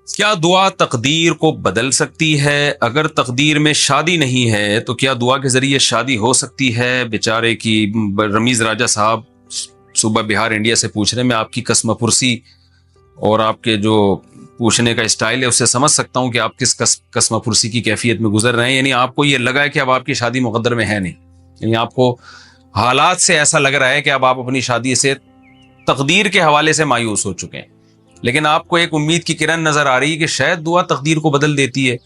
کیا دعا تقدیر کو بدل سکتی ہے؟ اگر تقدیر میں شادی نہیں ہے تو کیا دعا کے ذریعے شادی ہو سکتی ہے؟ بیچارے کی رمیز راجہ صاحب صوبہ بہار انڈیا سے پوچھ رہے ہیں. میں آپ کی قسم پرسی اور آپ کے جو پوچھنے کا اسٹائل ہے اس سے سمجھ سکتا ہوں کہ آپ کس قسم پرسی کی کیفیت میں گزر رہے ہیں. یعنی آپ کو یہ لگا ہے کہ اب آپ کی شادی مقدر میں ہے نہیں، یعنی آپ کو حالات سے ایسا لگ رہا ہے کہ اب آپ اپنی شادی سے تقدیر کے حوالے سے مایوس ہو چکے ہیں. لیکن آپ کو ایک امید کی کرن نظر آ رہی ہے کہ شاید دعا تقدیر کو بدل دیتی ہے.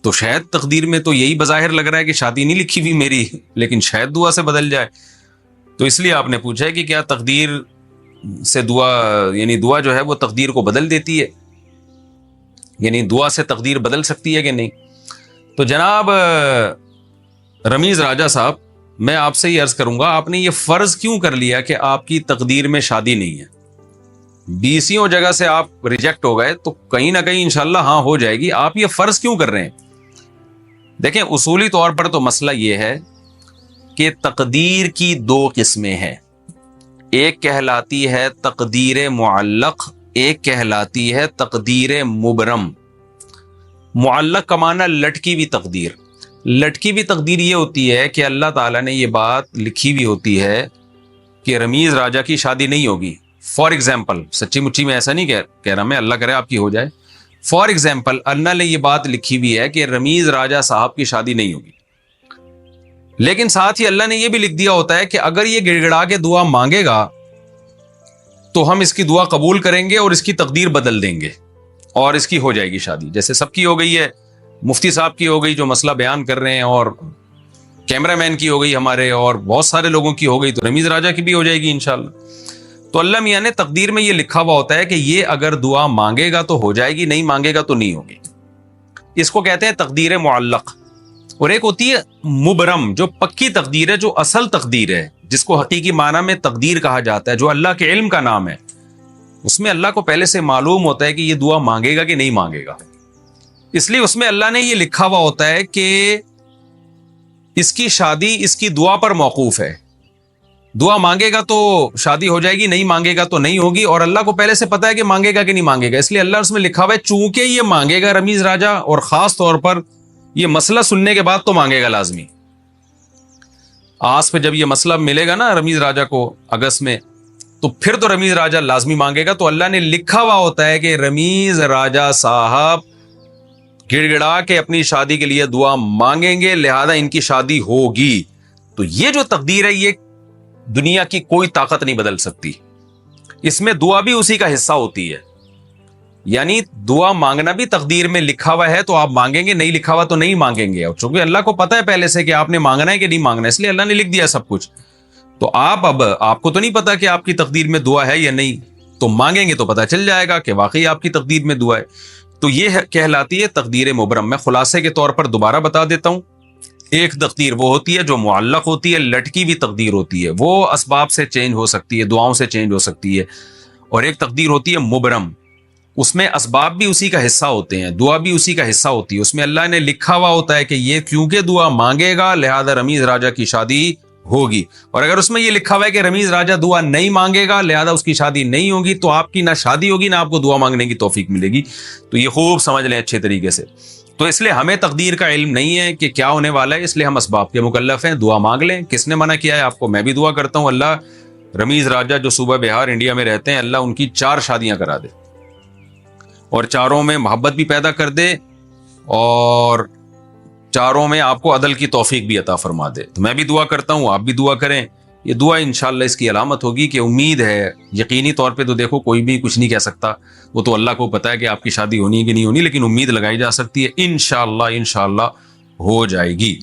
تو شاید تقدیر میں تو یہی بظاہر لگ رہا ہے کہ شادی نہیں لکھی ہوئی میری، لیکن شاید دعا سے بدل جائے. تو اس لیے آپ نے پوچھا ہے کہ کیا تقدیر سے دعا، یعنی دعا جو ہے وہ تقدیر کو بدل دیتی ہے، یعنی دعا سے تقدیر بدل سکتی ہے کہ نہیں. تو جناب رمیز راجہ صاحب، میں آپ سے یہ عرض کروں گا، آپ نے یہ فرض کیوں کر لیا کہ آپ کی تقدیر میں شادی نہیں ہے؟ 20 جگہ سے آپ ریجیکٹ ہو گئے تو کہیں نہ کہیں انشاءاللہ ہاں ہو جائے گی. آپ یہ فرض کیوں کر رہے ہیں؟ دیکھیں، اصولی طور پر تو مسئلہ یہ ہے کہ تقدیر کی 2 قسمیں ہیں. ایک کہلاتی ہے تقدیر معلق، ایک کہلاتی ہے تقدیر مبرم. معلق کا معنی لٹکی ہوئی تقدیر. لٹکی ہوئی تقدیر یہ ہوتی ہے کہ اللہ تعالیٰ نے یہ بات لکھی ہوئی ہوتی ہے کہ رمیز راجہ کی شادی نہیں ہوگی. فار ایگزامپل، سچی مچی میں ایسا نہیں کہہ رہا میں، اللہ کرے آپ کی ہو جائے. فار ایگزامپل، اللہ نے یہ بات لکھی ہوئی ہے کہ رمیز راجہ صاحب کی شادی نہیں ہوگی، لیکن ساتھ ہی اللہ نے یہ بھی لکھ دیا ہوتا ہے کہ اگر یہ گڑ گڑا کے دعا مانگے گا تو ہم اس کی دعا قبول کریں گے اور اس کی تقدیر بدل دیں گے اور اس کی ہو جائے گی شادی. جیسے سب کی ہو گئی ہے، مفتی صاحب کی ہو گئی جو مسئلہ بیان کر رہے ہیں، اور کیمرہ مین کی ہو گئی ہمارے، اور بہت سارے لوگوں کی ہو گئی، تو رمیز راجہ کی بھی ہو جائے گی انشاءاللہ. تو اللہ میاں نے تقدیر میں یہ لکھا ہوا ہوتا ہے کہ یہ اگر دعا مانگے گا تو ہو جائے گی، نہیں مانگے گا تو نہیں ہوگی. اس کو کہتے ہیں تقدیر معلق. اور ایک ہوتی ہے مبرم، جو پکی تقدیر ہے، جو اصل تقدیر ہے، جس کو حقیقی معنی میں تقدیر کہا جاتا ہے، جو اللہ کے علم کا نام ہے. اس میں اللہ کو پہلے سے معلوم ہوتا ہے کہ یہ دعا مانگے گا کہ نہیں مانگے گا. اس لیے اس میں اللہ نے یہ لکھا ہوا ہوتا ہے کہ اس کی شادی اس کی دعا پر موقوف ہے. دعا مانگے گا تو شادی ہو جائے گی، نہیں مانگے گا تو نہیں ہوگی. اور اللہ کو پہلے سے پتا ہے کہ مانگے گا کہ نہیں مانگے گا، اس لیے اللہ اس میں لکھا ہوا ہے چونکہ یہ مانگے گا رمیز راجہ، اور خاص طور پر یہ مسئلہ سننے کے بعد تو مانگے گا لازمی. آس پہ جب یہ مسئلہ ملے گا نا رمیز راجہ کو اگست میں، تو پھر تو رمیز راجہ لازمی مانگے گا. تو اللہ نے لکھا ہوا ہوتا ہے کہ رمیز راجہ صاحب گڑ گڑا کے اپنی شادی کے لیے دعا مانگیں گے، لہذا ان کی شادی ہوگی. تو یہ جو تقدیر ہے یہ دنیا کی کوئی طاقت نہیں بدل سکتی. اس میں دعا بھی اسی کا حصہ ہوتی ہے. یعنی دعا مانگنا بھی تقدیر میں لکھا ہوا ہے تو آپ مانگیں گے، نہیں لکھا ہوا تو نہیں مانگیں گے. اور چونکہ اللہ کو پتا ہے پہلے سے کہ آپ نے مانگنا ہے کہ نہیں مانگنا ہے، اس لیے اللہ نے لکھ دیا سب کچھ. تو آپ کو تو نہیں پتا کہ آپ کی تقدیر میں دعا ہے یا نہیں، تو مانگیں گے تو پتا چل جائے گا کہ واقعی آپ کی تقدیر میں دعا ہے. تو یہ کہلاتی ہے تقدیر مبرم. میں خلاصے کے طور پر دوبارہ بتا دیتا ہوں. ایک تقدیر وہ ہوتی ہے جو معلق ہوتی ہے، لٹکی بھی تقدیر ہوتی ہے، وہ اسباب سے چینج ہو سکتی ہے، دعاؤں سے چینج ہو سکتی ہے. اور ایک تقدیر ہوتی ہے مبرم، اس میں اسباب بھی اسی کا حصہ ہوتے ہیں، دعا بھی اسی کا حصہ ہوتی ہے. اس میں اللہ نے لکھا ہوا ہوتا ہے کہ یہ کیونکہ دعا مانگے گا لہذا رمیز راجہ کی شادی ہوگی. اور اگر اس میں یہ لکھا ہوا ہے کہ رمیز راجہ دعا نہیں مانگے گا لہذا اس کی شادی نہیں ہوگی، تو آپ کی نہ شادی ہوگی نہ آپ کو دعا مانگنے کی توفیق ملے گی. تو یہ خوب سمجھ لیں اچھے طریقے سے. تو اس لیے ہمیں تقدیر کا علم نہیں ہے کہ کیا ہونے والا ہے، اس لیے ہم اسباب کے مکلف ہیں. دعا مانگ لیں. کس نے منع کیا ہے آپ کو؟ میں بھی دعا کرتا ہوں اللہ رمیز راجہ جو صوبہ بہار انڈیا میں رہتے ہیں، اللہ ان کی 4 شادیاں کرا دے اور 4 میں محبت بھی پیدا کر دے اور 4 میں آپ کو عدل کی توفیق بھی عطا فرما دے. تو میں بھی دعا کرتا ہوں، آپ بھی دعا کریں. یہ دعا انشاءاللہ اس کی علامت ہوگی کہ امید ہے. یقینی طور پہ تو دیکھو کوئی بھی کچھ نہیں کہہ سکتا، وہ تو اللہ کو پتا ہے کہ آپ کی شادی ہونی ہے کہ نہیں ہونی، لیکن امید لگائی جا سکتی ہے. انشاءاللہ ہو جائے گی.